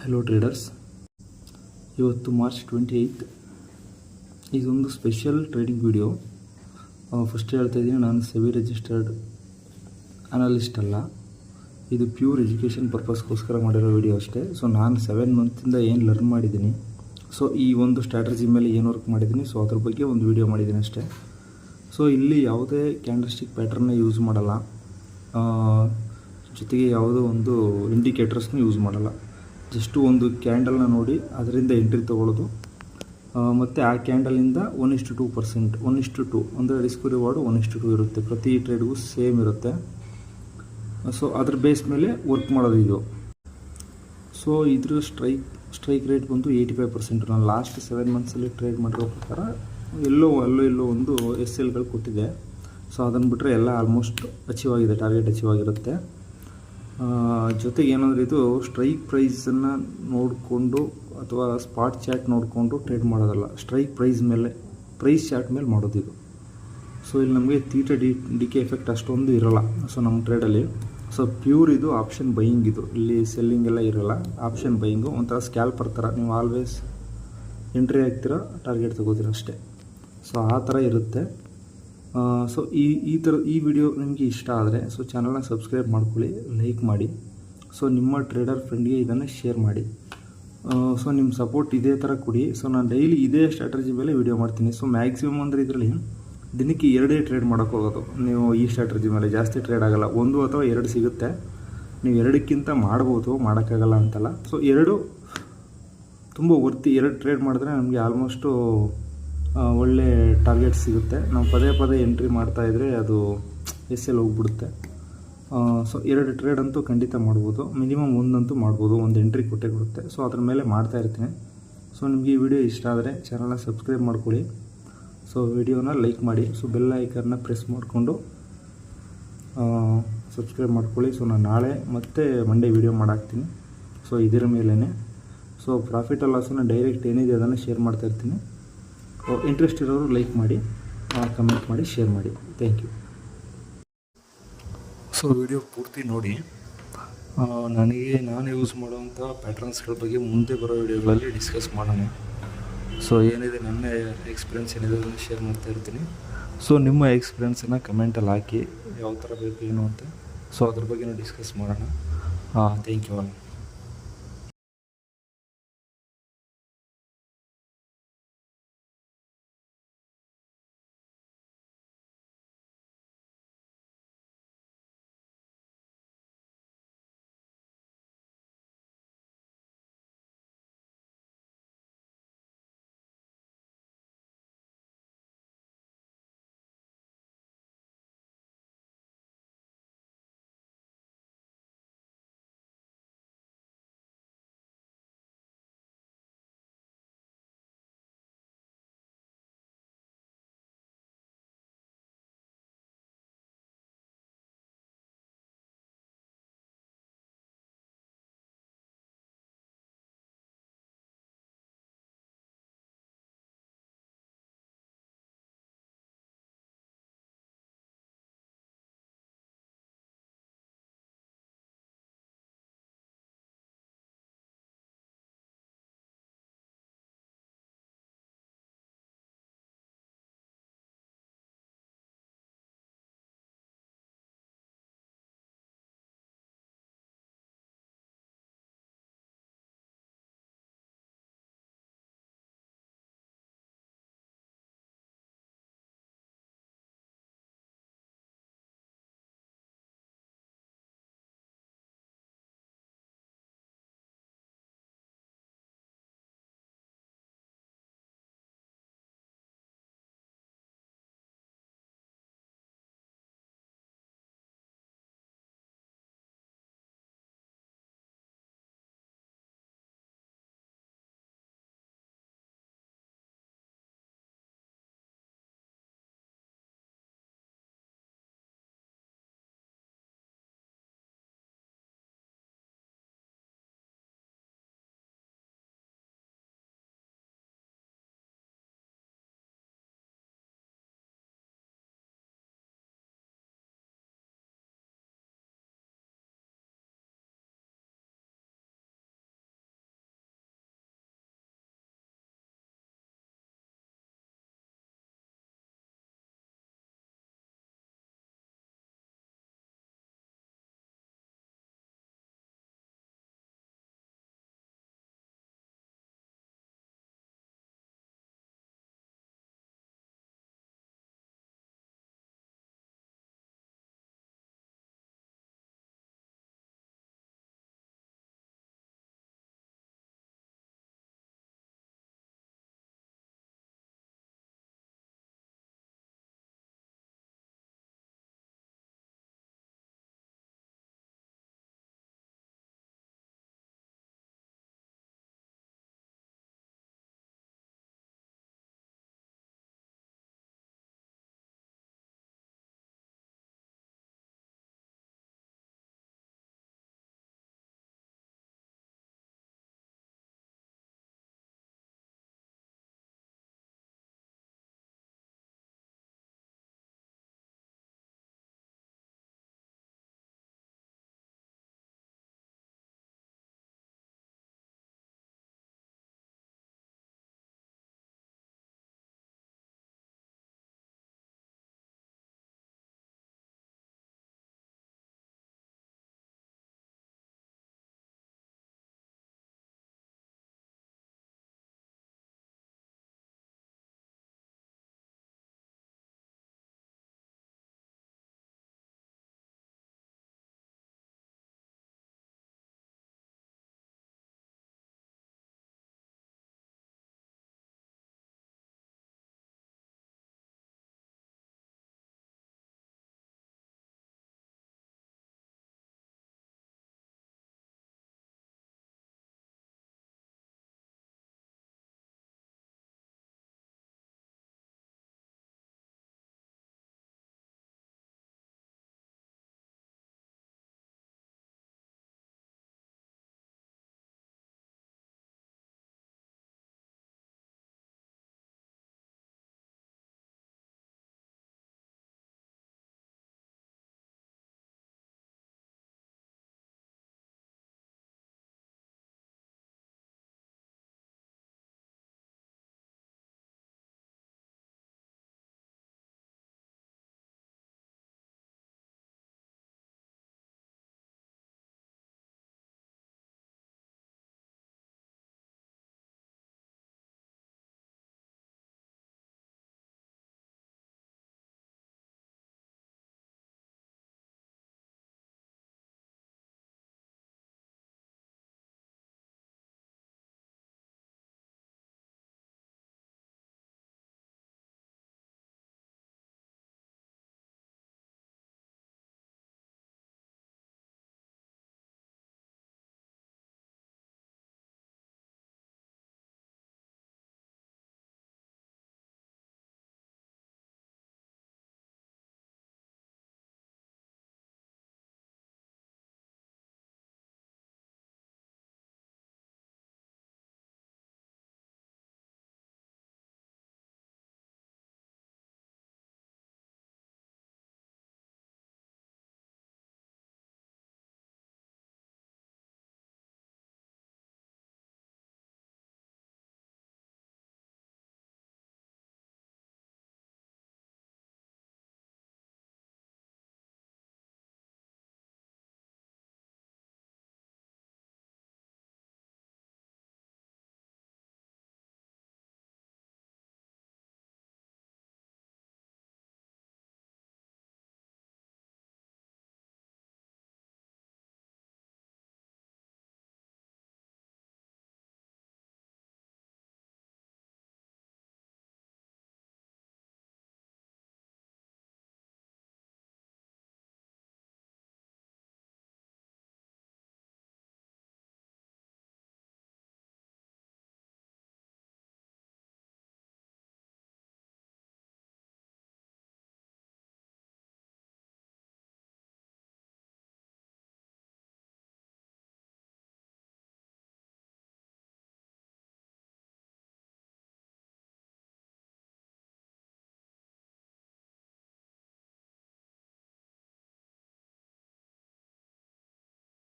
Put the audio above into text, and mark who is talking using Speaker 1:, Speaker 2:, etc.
Speaker 1: Hello traders, ಇವತ್ತು March 28 ಇದೊಂದು special trading video. First ಹೇಳ್ತಾ ಇದ್ದೀನಿ, ನಾನು ಸೆಬಿ ರಿಜಿಸ್ಟರ್ಡ್ ಅನಲಿಸ್ಟ್ ಅಲ್ಲ. ಇದು ಪ್ಯೂರ್ ಎಜುಕೇಷನ್ ಪರ್ಪಸ್ಗೋಸ್ಕರ ಮಾಡಿರೋ ವಿಡಿಯೋ ಅಷ್ಟೇ. ಸೊ ನಾನು 7 ಮಂತಿಂದ ಏನು ಲರ್ನ್ ಮಾಡಿದ್ದೀನಿ, ಸೊ ಈ ಒಂದು ಸ್ಟ್ರಾಟಜಿ ಮೇಲೆ ಏನು ವರ್ಕ್ ಮಾಡಿದ್ದೀನಿ, ಸೊ ಅದ್ರ ಬಗ್ಗೆ ಒಂದು ವಿಡಿಯೋ ಮಾಡಿದ್ದೀನಿ ಅಷ್ಟೇ. ಸೊ ಇಲ್ಲಿ ಯಾವುದೇ ಕ್ಯಾಂಡಲ್ಸ್ಟಿಕ್ ಪ್ಯಾಟ್ರನ್ನ ಯೂಸ್ ಮಾಡಲ್ಲ, ಜೊತೆಗೆ ಯಾವುದೋ ಒಂದು ಇಂಡಿಕೇಟರ್ಸ್ನ ಯೂಸ್ ಮಾಡಲ್ಲ. ಜಸ್ಟು ಒಂದು ಕ್ಯಾಂಡಲ್ನ ನೋಡಿ ಅದರಿಂದ ಎಂಟ್ರಿ ತೊಗೊಳ್ಳೋದು, ಮತ್ತು ಆ ಕ್ಯಾಂಡಲಿಂದ 1:2%, 1:2 ಅಂದರೆ ರಿಸ್ಕ್ ರಿವಾರ್ಡು 1:2 ಇರುತ್ತೆ. ಪ್ರತಿ ಟ್ರೇಡ್ಗೂ ಸೇಮ್ ಇರುತ್ತೆ. ಸೊ ಅದ್ರ ಬೇಸ್ ಮೇಲೆ ವರ್ಕ್ ಮಾಡೋದು ಇದು. ಸೊ ಇದ್ರ ಸ್ಟ್ರೈಕ್ ರೇಟ್ ಬಂದು 85%. ನಾನು ಲಾಸ್ಟ್ 7 ಮಂತ್ಸಲ್ಲಿ ಟ್ರೇಡ್ ಮಾಡಿರೋ ಪ್ರಕಾರ ಎಲ್ಲೋ ಒಂದು SLಗಳು ಕೊಟ್ಟಿದೆ. ಸೊ ಅದನ್ನು ಬಿಟ್ಟರೆ ಎಲ್ಲ ಆಲ್ಮೋಸ್ಟ್ ಅಚೀವ್ ಆಗಿದೆ, ಟಾರ್ಗೆಟ್ ಅಚೀವ್ ಆಗಿರುತ್ತೆ. ಜೊತೆಗೆ ಏನಂದರೆ ಇದು ಸ್ಟ್ರೈಕ್ ಪ್ರೈಸನ್ನು ನೋಡಿಕೊಂಡು ಅಥವಾ ಸ್ಪಾಟ್ ಚಾರ್ಟ್ ನೋಡಿಕೊಂಡು ಟ್ರೇಡ್ ಮಾಡೋದಲ್ಲ, ಸ್ಟ್ರೈಕ್ ಪ್ರೈಸ್ ಚಾರ್ಟ್ ಮೇಲೆ ಮಾಡೋದು ಇದು. ಸೊ ಇಲ್ಲಿ ನಮಗೆ ತೀಟಾ ಡಿಕೆ ಎಫೆಕ್ಟ್ ಅಷ್ಟೊಂದು ಇರೋಲ್ಲ ಸೊ ನಮ್ಮ ಟ್ರೇಡಲ್ಲಿ. ಸೊ ಪ್ಯೂರ್ ಇದು ಆಪ್ಷನ್ ಬೈಯಿಂಗ್, ಇದು ಇಲ್ಲಿ ಸೆಲ್ಲಿಂಗ್ ಎಲ್ಲ ಇರೋಲ್ಲ, ಆಪ್ಷನ್ ಬೈಯಿಂಗು. ಒಂಥರ ಸ್ಕ್ಯಾಲ್ಪರ್ ಥರ, ನೀವು ಆಲ್ವೇಸ್ ಎಂಟ್ರಿ ಆಗ್ತೀರಾ, ಟಾರ್ಗೆಟ್ ತಗೋತೀರ ಅಷ್ಟೇ. ಸೊ ಆ ಥರ ಇರುತ್ತೆ. ಸೊ ಈ ವಿಡಿಯೋ ನಿಮಗೆ ಇಷ್ಟ ಆದರೆ ಸೊ ಚಾನಲ್ನ ಸಬ್ಸ್ಕ್ರೈಬ್ ಮಾಡ್ಕೊಳ್ಳಿ, ಲೈಕ್ ಮಾಡಿ. ಸೊ ನಿಮ್ಮ ಟ್ರೇಡರ್ ಫ್ರೆಂಡ್ಗೆ ಇದನ್ನು ಶೇರ್ ಮಾಡಿ. ಸೊ ನಿಮ್ಮ ಸಪೋರ್ಟ್ ಇದೇ ಥರ ಕೊಡಿ. ಸೊ ನಾನು ಡೈಲಿ ಇದೇ ಸ್ಟ್ರಾಟಜಿ ಮೇಲೆ ವಿಡಿಯೋ ಮಾಡ್ತೀನಿ. ಸೊ ಮ್ಯಾಕ್ಸಿಮಮ್ ಅಂದರೆ ಇದರಲ್ಲಿ ದಿನಕ್ಕೆ 2 ಟ್ರೇಡ್ ಮಾಡೋಕ್ಕೆ ಹೋಗೋದು. ನೀವು ಈ ಸ್ಟ್ರಾಟಜಿ ಮೇಲೆ ಜಾಸ್ತಿ ಟ್ರೇಡ್ ಆಗೋಲ್ಲ, 1 ಅಥವಾ 2 ಸಿಗುತ್ತೆ. ನೀವು 2ಕ್ಕಿಂತ ಮಾಡ್ಬೋದು, ಮಾಡೋಕ್ಕಾಗಲ್ಲ ಅಂತಲ್ಲ. ಸೊ 2 ತುಂಬ ವರ್ತಿ. 2 ಟ್ರೇಡ್ ಮಾಡಿದ್ರೆ ನಮಗೆ ಆಲ್ಮೋಸ್ಟು ಒಳ್ಳೆ ಟಾರ್ಗೆಟ್ ಸಿಗುತ್ತೆ. ನಾವು ಪದೇ ಎಂಟ್ರಿ ಮಾಡ್ತಾಯಿದ್ರೆ ಅದು SL ಹೋಗ್ಬಿಡುತ್ತೆ. ಸೊ 2 ಟ್ರೇಡ್ ಅಂತೂ ಖಂಡಿತ ಮಾಡ್ಬೋದು, ಮಿನಿಮಮ್ 1 ಅಂತೂ ಮಾಡ್ಬೋದು, 1 ಎಂಟ್ರಿ ಕೊಟ್ಟೇ ಕೊಡುತ್ತೆ. ಸೊ ಅದ್ರ ಮೇಲೆ ಮಾಡ್ತಾಯಿರ್ತೀನಿ. ಸೊ ನಿಮಗೆ ಈ ವಿಡಿಯೋ ಇಷ್ಟ ಆದರೆ ಚಾನಲ್ನ ಸಬ್ಸ್ಕ್ರೈಬ್ ಮಾಡ್ಕೊಳ್ಳಿ. ಸೊ ವಿಡಿಯೋನ ಲೈಕ್ ಮಾಡಿ. ಸೊ ಬೆಲ್ ಐಕನ್ನ ಪ್ರೆಸ್ ಮಾಡಿಕೊಂಡು ಸಬ್ಸ್ಕ್ರೈಬ್ ಮಾಡ್ಕೊಳ್ಳಿ. ಸೊ ನಾನು ನಾಳೆ ಮತ್ತೆ ಮಂಡೇ ವಿಡಿಯೋ ಮಾಡಾಕ್ತೀನಿ. ಸೊ ಇದರ ಮೇಲೇ ಸೊ ಪ್ರಾಫಿಟ್ ಲಾಸನ್ನು ಡೈರೆಕ್ಟ್ ಏನಿದೆ ಅದನ್ನು ಶೇರ್ ಮಾಡ್ತಾಯಿರ್ತೀನಿ. ಇಂಟ್ರೆಸ್ಟ್ ಇರೋರು ಲೈಕ್ ಮಾಡಿ, ಕಮೆಂಟ್ ಮಾಡಿ, ಶೇರ್ ಮಾಡಿ. Thank you. ಸೊ ವಿಡಿಯೋ ಪೂರ್ತಿ ನೋಡಿ. ನಾನು ಯೂಸ್ ಮಾಡುವಂಥ ಪ್ಯಾಟ್ರನ್ಸ್ಗಳ ಬಗ್ಗೆ ಮುಂದೆ ಬರೋ ವಿಡಿಯೋಗಳಲ್ಲಿ ಡಿಸ್ಕಸ್ ಮಾಡೋಣ. ಸೊ ಏನಿದೆ ನನ್ನ ಎಕ್ಸ್ಪೀರಿಯೆನ್ಸ್ ಏನಿದೆ ಅದನ್ನು ಶೇರ್ ಮಾಡ್ತಾ ಇರ್ತೀನಿ. ಸೊ ನಿಮ್ಮ ಎಕ್ಸ್ಪೀರಿಯೆನ್ಸನ್ನು ಕಮೆಂಟಲ್ಲಿ ಹಾಕಿ, ಯಾವ ಥರ ಬೇಕು ಏನು ಅಂತ. ಸೊ ಅದ್ರ ಬಗ್ಗೆನೂ ಡಿಸ್ಕಸ್ ಮಾಡೋಣ. Thank you all.